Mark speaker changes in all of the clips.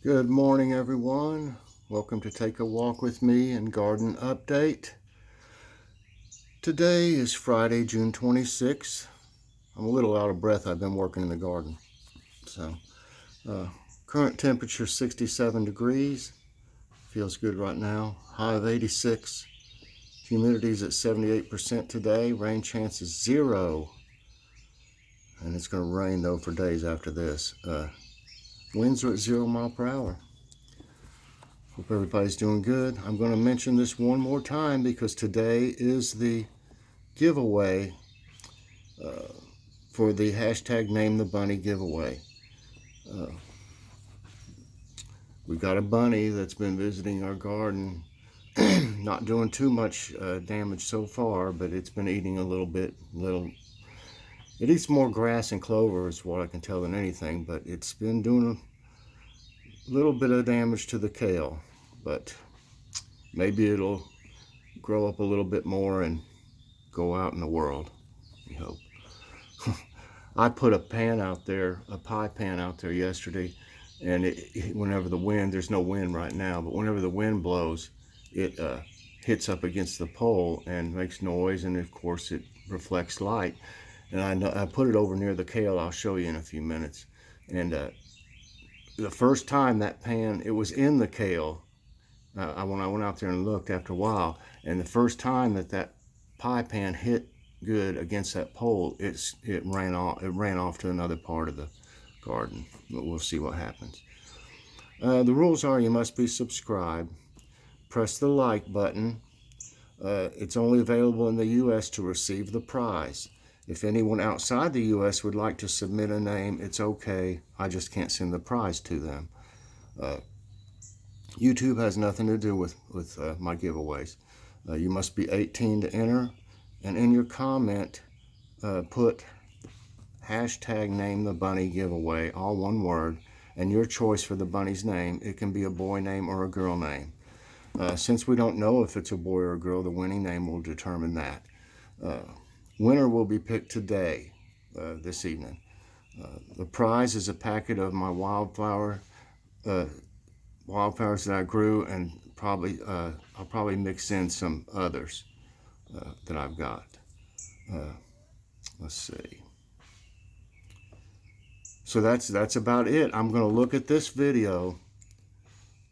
Speaker 1: Good morning, everyone. Welcome to Take a Walk with Me and Garden Update. Today is Friday, June 26th. I'm a little out of breath. I've been working in the garden. Current temperature 67 degrees. Feels good right now. High of 86. Humidity's at 78% today. Rain chance is 0. And it's going to rain, though, for days after this. Winds are at 0 miles per hour. Hope everybody's doing good. I'm going to mention this one more time because today is the giveaway for the hashtag Name the Bunny giveaway. We've got a bunny that's been visiting our garden, not doing too much damage so far, but it's been eating a little bit. It eats more grass and clover is what I can tell than anything, but it's been doing a little bit of damage to the kale, but maybe it'll grow up a little bit more and go out in the world, we hope. I put a pan out there, a pie pan out there yesterday, and whenever the wind, there's no wind right now, but whenever the wind blows, it hits up against the pole and makes noise, and of course it reflects light. And I put it over near the kale. I'll show you in a few minutes. And the first time that pan, it was in the kale. When I went out there and looked after a while, and the first time that pie pan hit good against that pole, it ran off to another part of the garden. But we'll see what happens. The rules are you must be subscribed. Press the like button. It's only available in the U.S. to receive the prize. If anyone outside the U.S. would like to submit a name, it's okay. I just can't send the prize to them. YouTube has nothing to do with my giveaways. You must be 18 to enter, and in your comment, put hashtag Name the Bunny giveaway, all one word, and your choice for the bunny's name. It can be a boy name or a girl name. Since we don't know if it's a boy or a girl, the winning name will determine that. Winner will be picked today, this evening. The prize is a packet of my wildflowers that I grew, and I'll probably mix in some others that I've got. Let's see. So that's about it. I'm going to look at this video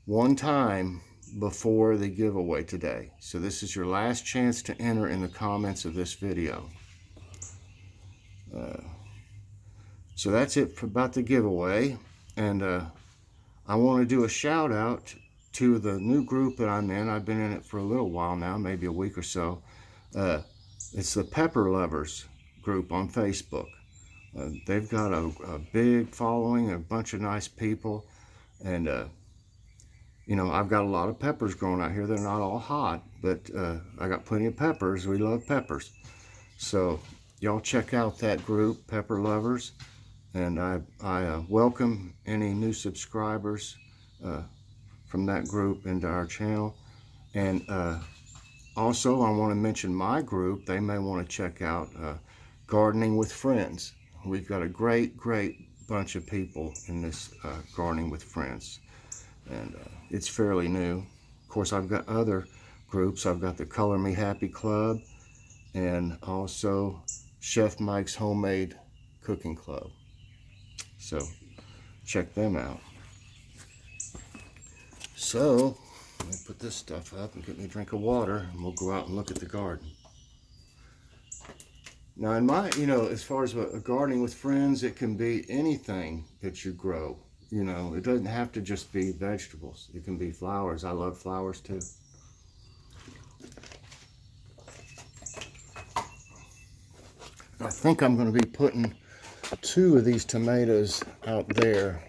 Speaker 1: one time before the giveaway today. So this is your last chance to enter in the comments of this video. So that's it about the giveaway. And I want to do a shout out to the new group that I'm in. I've been in it for a little while now, maybe a week or so. It's the Pepper Lovers group on Facebook. They've got a big following, a bunch of nice people, and you know, I've got a lot of peppers growing out here. They're not all hot, but I got plenty of peppers. We love peppers. So y'all check out that group, Pepper Lovers, and I welcome any new subscribers from that group into our channel. And also, I want to mention my group. They may want to check out Gardening with Friends. We've got a great bunch of people in this Gardening with Friends. And it's fairly new. Of course, I've got other groups. I've got the Color Me Happy Club and also Chef Mike's Homemade Cooking Club. So check them out. So let me put this stuff up and get me a drink of water, and we'll go out and look at the garden. Now, in my, as far as a gardening with friends, it can be anything that you grow. It doesn't have to just be vegetables. It can be flowers. I love flowers too. I think I'm going to be putting 2 of these tomatoes out there.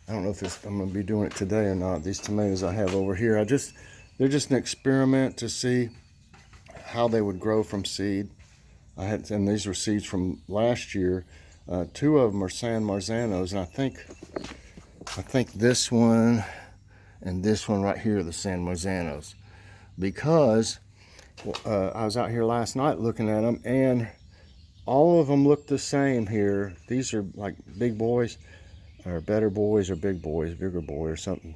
Speaker 1: I don't know if I'm going to be doing it today or not. These tomatoes I have over here, they're just an experiment to see how they would grow from seed. And these were seeds from last year. 2 of them are San Marzanos, and I think this one and this one right here are the San Marzanos, because I was out here last night looking at them, and all of them look the same here. These are like big boys. or Better Boys or Big Boys, Bigger Boy or something.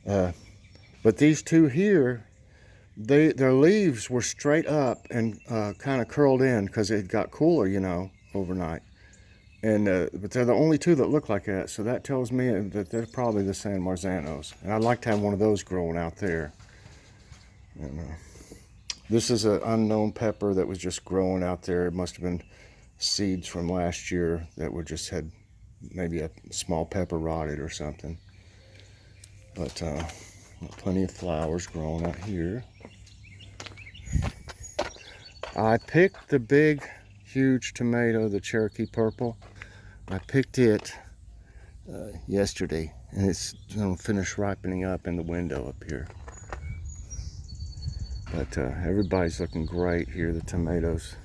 Speaker 1: But these two here, their leaves were straight up and kind of curled in because it got cooler, you know, overnight. And but they're the only two that look like that, so that tells me that they're probably the San Marzanos. And I'd like to have one of those growing out there. And, this is an unknown pepper that was just growing out there. It must have been seeds from last year that were just had maybe a small pepper rotted or something. But plenty of flowers growing out here. I picked the big, huge tomato, the Cherokee Purple. I picked it yesterday, and it's going to finish ripening up in the window up here. But everybody's looking great here, the tomatoes.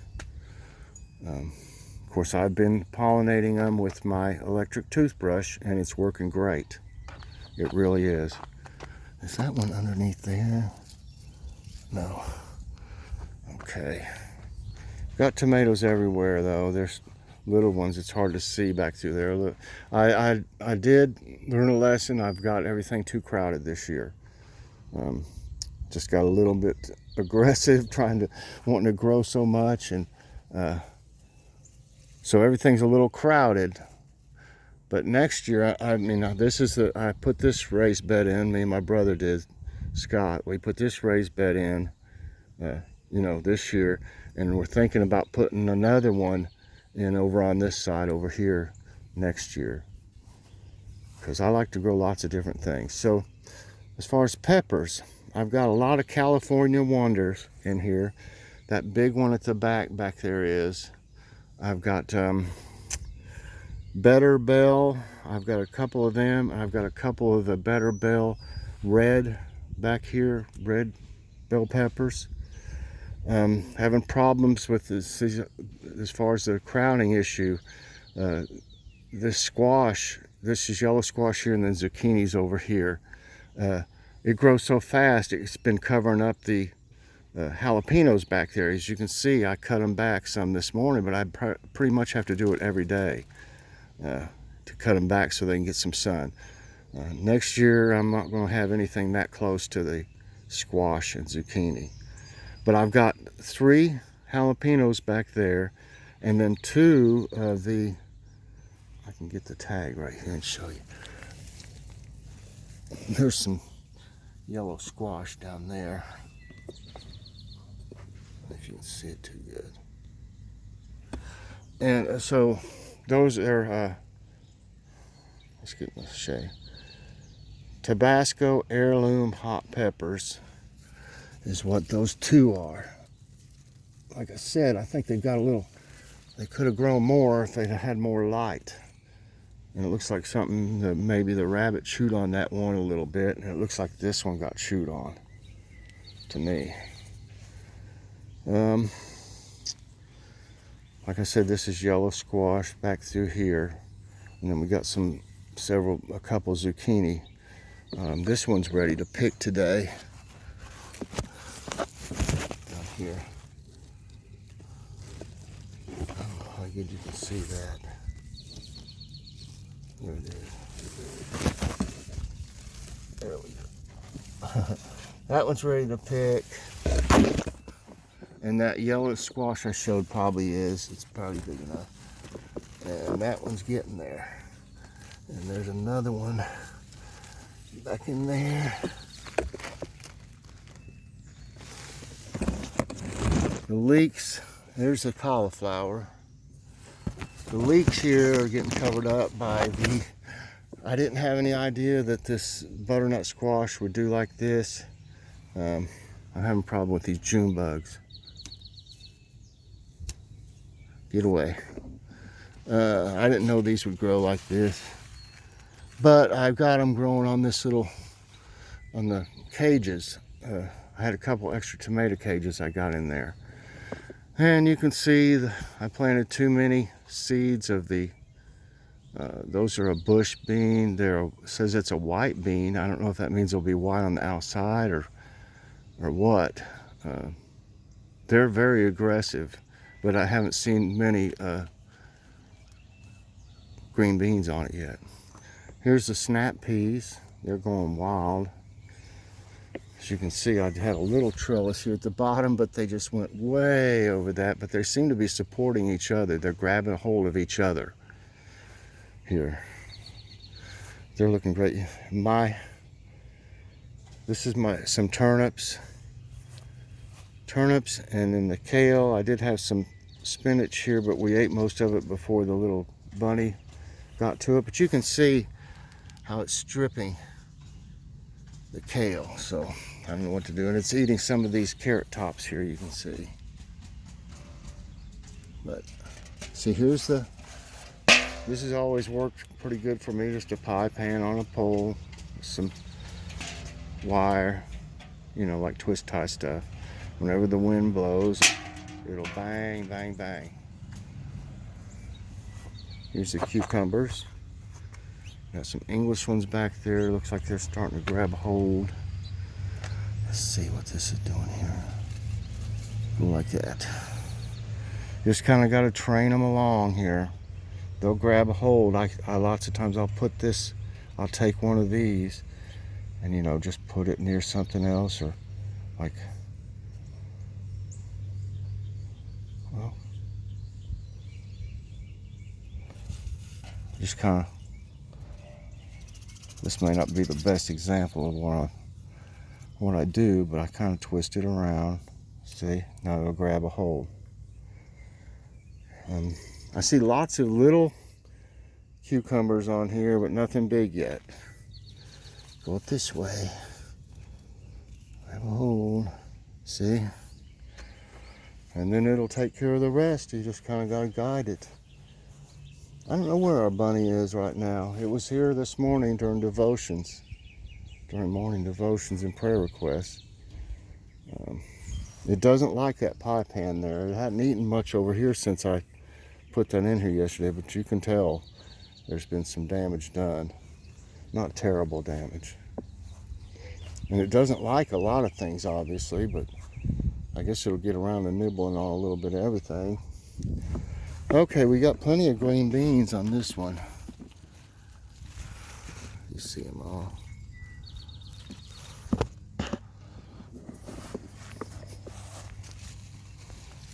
Speaker 1: Of course, I've been pollinating them with my electric toothbrush, and it's working great. It really is. Is that one underneath there? No. Okay. Got tomatoes everywhere, though. There's little ones. It's hard to see back through there. Look, I did learn a lesson. I've got everything too crowded this year. Just got a little bit aggressive wanting to grow so much, and so everything's a little crowded. But next year, I mean, I put this raised bed in. Me and my brother did, Scott. We put this raised bed in, you know, this year, and we're thinking about putting another one in over on this side over here next year, because I like to grow lots of different things. So as far as peppers, I've got a lot of California Wonders in here. That big one at the back there is. I've got Better Bell. I've got a couple of them. I've got a couple of the Better Bell red back here, red bell peppers. Having problems with this as far as the crowding issue. This squash, this is yellow squash here, and then zucchinis over here. It grows so fast, it's been covering up the jalapenos back there. As you can see, I cut them back some this morning, but I pretty much have to do it every day to cut them back so they can get some sun. Next year, I'm not going to have anything that close to the squash and zucchini. But I've got 3 jalapenos back there, and then 2 of the, I can get the tag right here and show you. There's some yellow squash down there, if you can see it too good. And so those are let's get the shade. Tabasco heirloom hot peppers is what those 2 are. Like I said, I think they've got a little, they could have grown more if they'd had more light. And it looks like something that maybe the rabbit chewed on that one a little bit, and it looks like this one got chewed on to me. Like I said, this is yellow squash back through here, and then we got a couple zucchini. This one's ready to pick today. Down here. I don't know how good you can see that. There it is. There we go. That one's ready to pick. And that yellow squash I showed probably is. It's probably big enough. And that one's getting there. And there's another one back in there. The leeks, there's the cauliflower. The leeks here are getting covered up by I didn't have any idea that this butternut squash would do like this. I'm having a problem with these June bugs. Get away. I didn't know these would grow like this. But I've got them growing on on the cages. I had a couple extra tomato cages I got in there. And you can see I planted too many seeds of those are a bush bean. It says it's a white bean. I don't know if that means they'll be white on the outside or what. They're very aggressive, but I haven't seen many green beans on it yet. Here's the snap peas. They're going wild. As you can see, I had a little trellis here at the bottom, but they just went way over that. But they seem to be supporting each other. They're grabbing a hold of each other here. They're looking great. This is some turnips. And then the kale. I did have some spinach here, but we ate most of it before the little bunny got to it. But you can see how it's stripping the kale, so I don't know what to do. And it's eating some of these carrot tops here, you can see. But see, this has always worked pretty good for me. Just a pie pan on a pole, some wire, you know, like twist tie stuff. Whenever the wind blows, it'll bang, bang, bang. Here's the cucumbers. Got some English ones back there. Looks like they're starting to grab hold. Let's see what this is doing here. Like that. Just kind of got to train them along here. They'll grab a hold. I lots of times I'll take one of these and, you know, just put it near something else, or like, well, just kind of, this may not be the best example of what I do, but I kind of twist it around. See, now it'll grab a hold. I see lots of little cucumbers on here, but nothing big yet. Go it this way. Grab a hold. See? And then it'll take care of the rest. You just kind of got to guide it. I don't know where our bunny is right now. It was here this morning during morning devotions and prayer requests. It doesn't like that pie pan there. It hadn't eaten much over here since I put that in here yesterday, but you can tell there's been some damage done. Not terrible damage. And it doesn't like a lot of things, obviously, but I guess it'll get around to nibbling on a little bit of everything. Okay, we got plenty of green beans on this one. You see them all.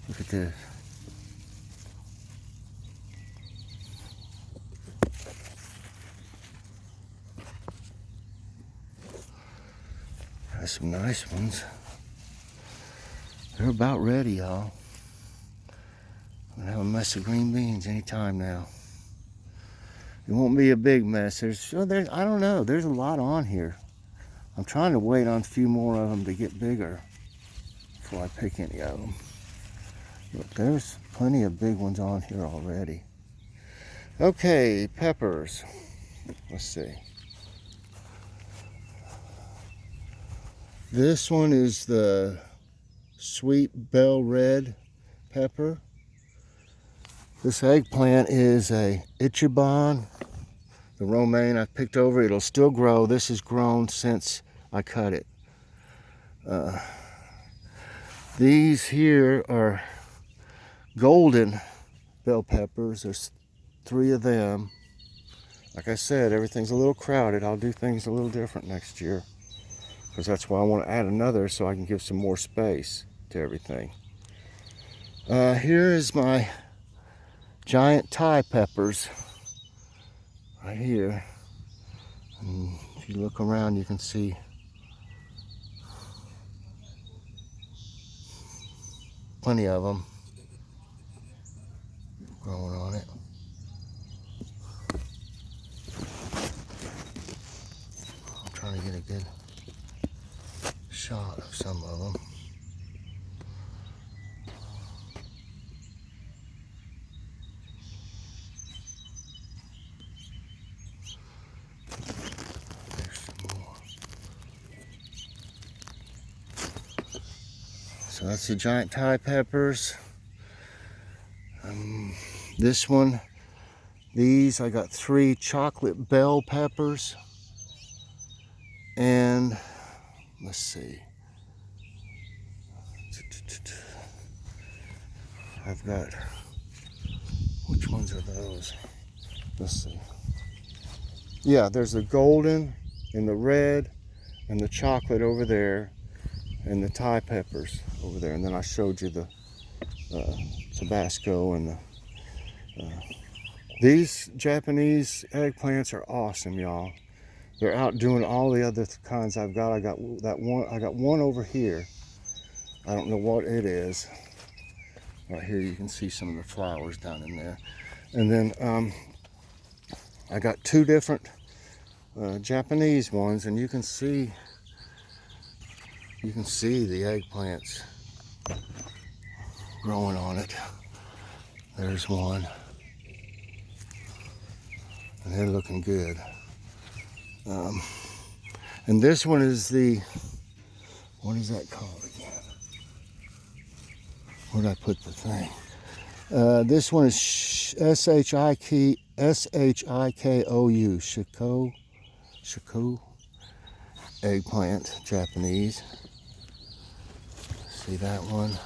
Speaker 1: Look at this. There's some nice ones. They're about ready, y'all. I'm gonna have a mess of green beans anytime now. It won't be a big mess. I don't know. There's a lot on here. I'm trying to wait on a few more of them to get bigger before I pick any of them. Look, there's plenty of big ones on here already. Okay, peppers. Let's see. This one is the sweet bell red pepper. This eggplant is a Ichiban, the romaine I picked over. It'll still grow. This has grown since I cut it. These here are golden bell peppers. There's 3 of them. Like I said, everything's a little crowded. I'll do things a little different next year, because that's why I want to add another, so I can give some more space to everything. Here is my giant Thai peppers right here. And if you look around, you can see plenty of them growing on it. I'm trying to get a good shot of some of them. So that's the giant Thai peppers. This one, these, I got 3 chocolate bell peppers. And let's see. I've got, which ones are those? Let's see. Yeah, there's the golden and the red and the chocolate over there and the Thai peppers over there. And then I showed you the Tabasco and the these Japanese eggplants are awesome, y'all. They're outdoing all the other kinds I've got. I got one over here. I don't know what it is. Right here you can see some of the flowers down in there. And then I got two different Japanese ones, and you can see the eggplants growing on it. There's one. And they're looking good. And this one is the, what is that called again? Where did I put the thing? This one is Shikoku, Shikoku eggplant, Japanese. See that one?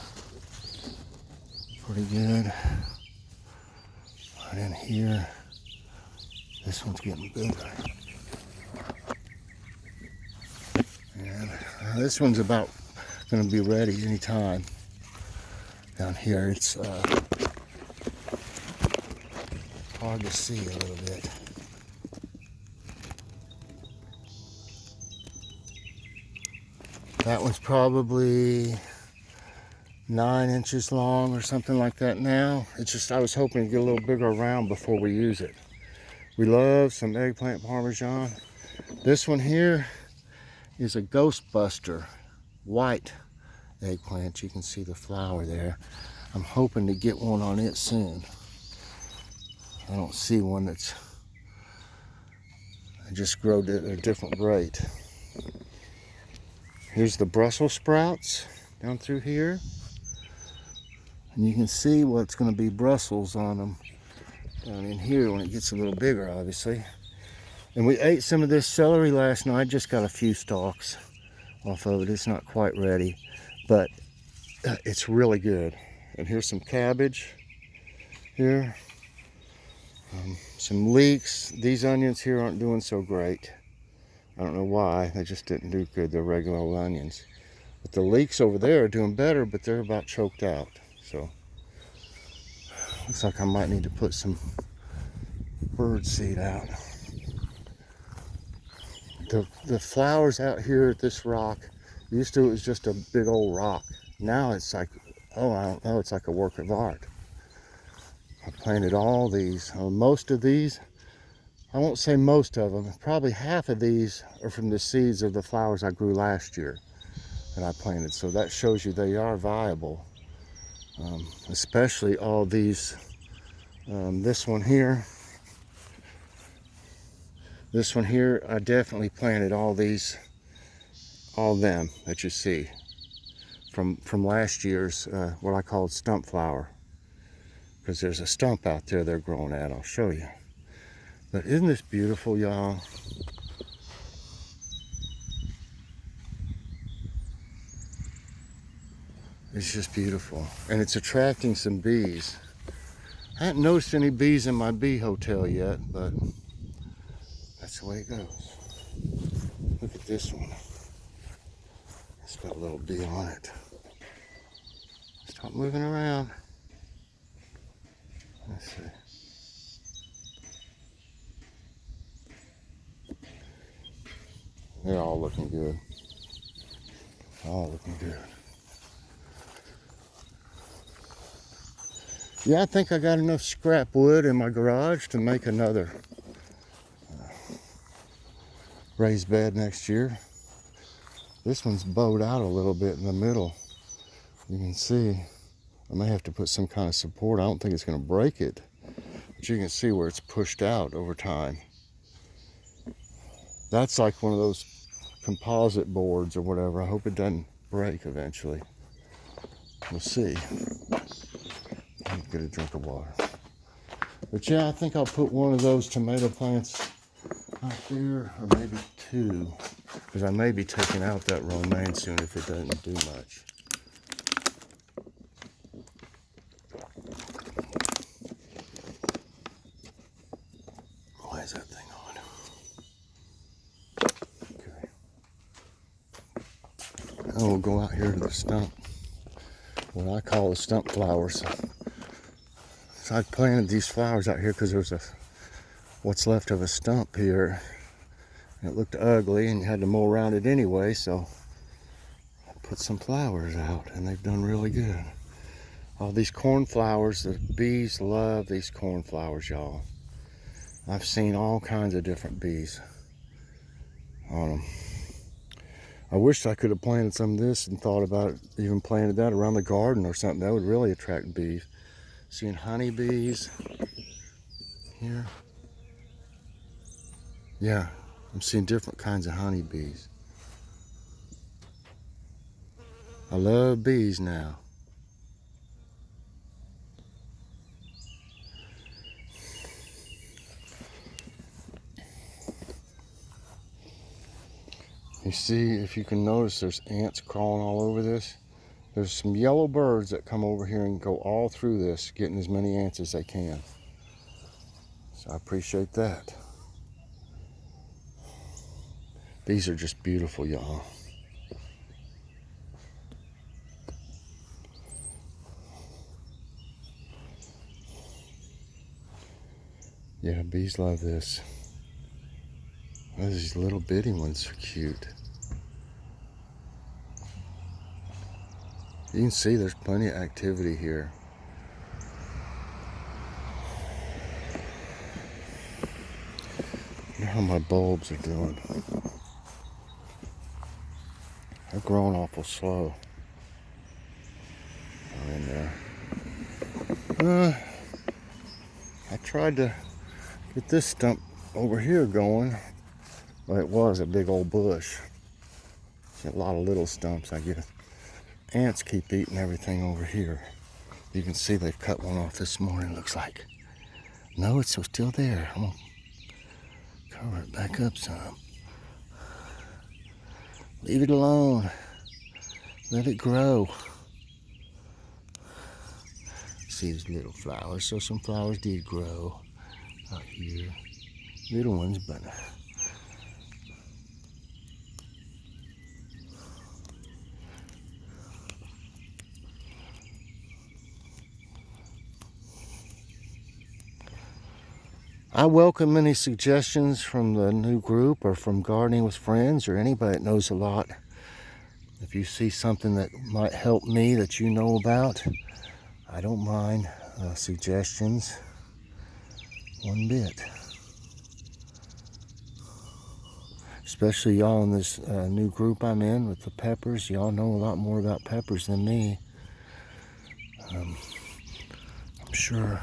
Speaker 1: Pretty good. Right in here. This one's getting bigger. And this one's about going to be ready anytime. Down here it's hard to see a little bit. That one's probably 9 inches long or something like that now. It's just I was hoping to get a little bigger around before we use it. We love some eggplant parmesan. This one here is a Ghostbuster white eggplant. You can see the flower there. I'm hoping to get one on it soon. I don't see one that's, I just grow at a different rate. Here's the Brussels sprouts down through here. And you can see what's going to be Brussels on them down in here when it gets a little bigger, obviously. And we ate some of this celery last night. Just got a few stalks off of it. It's not quite ready, but it's really good. And here's some cabbage here. Some leeks. These onions here aren't doing so great. I don't know why. They just didn't do good. They're regular old onions. But the leeks over there are doing better, but they're about choked out. So looks like I might need to put some bird seed out. The flowers out here at this rock, used to it was just a big old rock. Now it's like, oh, I don't know, it's like a work of art. I planted all these. Most of these, I won't say most of them, probably half of these are from the seeds of the flowers I grew last year that I planted. So that shows you they are viable. Especially all these, this one here, I definitely planted all these, all them that you see from last year's, what I called stump flower. Because there's a stump out there they're growing at, I'll show you. But isn't this beautiful, y'all? It's just beautiful. And it's attracting some bees. I haven't noticed any bees in my bee hotel yet, but that's the way it goes. Look at this one. It's got a little bee on it. Stop moving around. Let's see. They're all looking good. All looking good. Yeah, I think I got enough scrap wood in my garage to make another raised bed next year. This one's bowed out a little bit in the middle. You can see I may have to put some kind of support. I don't think it's going to break it, but you can see where it's pushed out over time. That's like one of those composite boards or whatever. I hope it doesn't break eventually. We'll see. Get a drink of water. But yeah, I think I'll put one of those tomato plants out there, or maybe two, because I may be taking out that romaine soon if it doesn't do much. Why is that thing on? And we'll go out here to the stump, what I call the stump flowers. So I planted these flowers out here because there's what's left of a stump here. And it looked ugly and you had to mow around it anyway, so I put some flowers out and they've done really good. All these cornflowers, the bees love these cornflowers, y'all. I've seen all kinds of different bees on them. I wish I could have planted some of this and thought about even planted that around the garden or something. That would really attract bees. Seeing honeybees here. Yeah, I'm seeing different kinds of honeybees. I love bees now. You see, if you can notice, there's ants crawling all over this. There's some yellow birds that come over here and go all through this, getting as many ants as they can. So I appreciate that. These are just beautiful, y'all. Yeah, bees love this. Oh, these little bitty ones are cute. You can see there's plenty of activity here. Look how my bulbs are doing. They're growing awful slow. Oh, in there. I tried to get this stump over here going. Well, it was a big old bush. A lot of little stumps, I guess. Ants keep eating everything over here. You can see they've cut one off this morning, looks like. No, it's still there. I'm gonna cover it back up some. Leave it alone. Let it grow. See these little flowers. So some flowers did grow out here. Little ones, but I welcome any suggestions from the new group or from Gardening with Friends or anybody that knows a lot. If you see something that might help me that you know about, I don't mind suggestions one bit. Especially y'all in this new group I'm in with the peppers. Y'all know a lot more about peppers than me. I'm sure.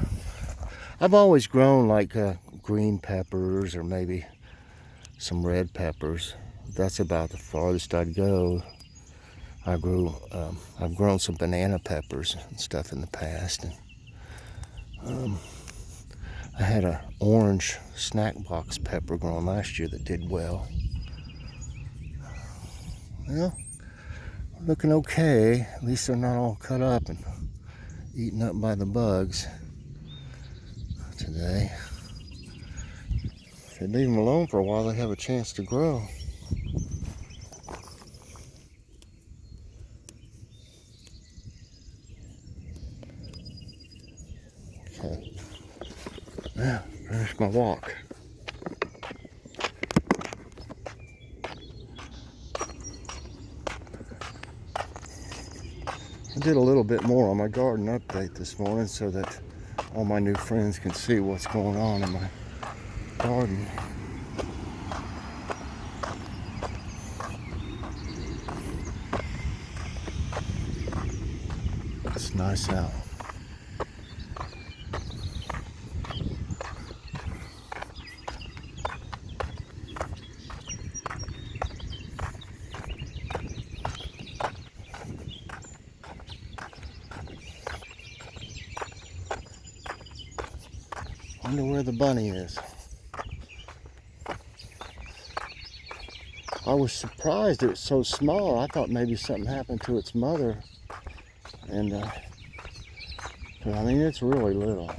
Speaker 1: I've always grown like green peppers or maybe some red peppers. That's about the farthest I'd go. I've grown some banana peppers and stuff in the past. And, I had an orange snack box pepper growing last year that did well. Well, looking okay. At least they're not all cut up and eaten up by the bugs today. If you leave them alone for a while, they have a chance to grow. Okay. Now, there's my walk. I did a little bit more on my garden update this morning so that all my new friends can see what's going on in my garden. It's nice out. Wonder where the bunny is. I was surprised it was so small. I thought maybe something happened to its mother. And I mean, it's really little.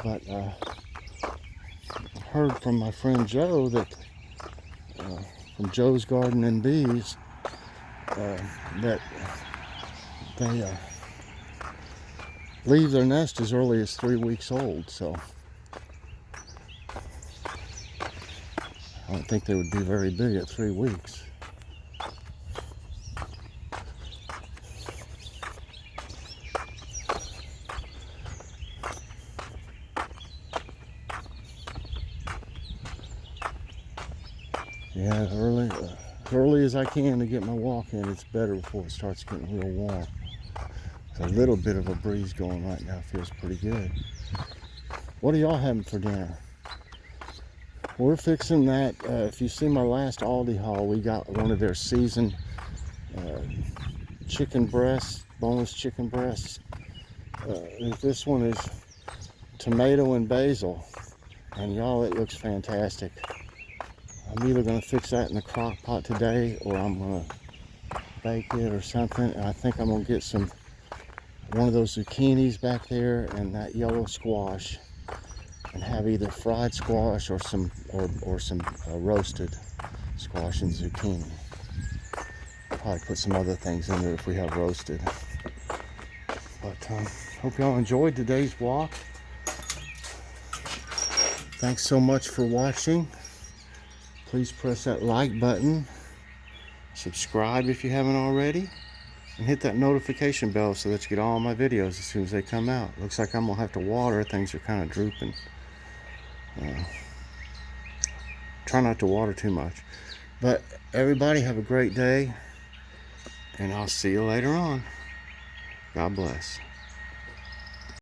Speaker 1: But I heard from my friend Joe that from Joe's Garden and Bees that they leave their nest as early as 3 weeks old, so I don't think they would be very big at 3 weeks. Yeah, early as I can to get my walk in. It's better before it starts getting real warm. There's a little bit of a breeze going right now. Feels pretty good. What are y'all having for dinner? We're fixing that. If you see my last Aldi haul, we got one of their seasoned chicken breasts, boneless chicken breasts. This one is tomato and basil, and y'all, it looks fantastic. I'm either going to fix that in the crock pot today, or I'm going to bake it or something. And I think I'm going to get one of those zucchinis back there and that yellow squash, and have either fried squash or some roasted squash and zucchini. Probably put some other things in there if we have roasted. But hope y'all enjoyed today's walk. Thanks so much for watching. Please press that like button, subscribe if you haven't already, and hit that notification bell so that you get all my videos as soon as they come out. Looks like I'm gonna have to water. Things are kind of drooping. Try not to water too much. But everybody have a great day, and I'll see you later on. God bless.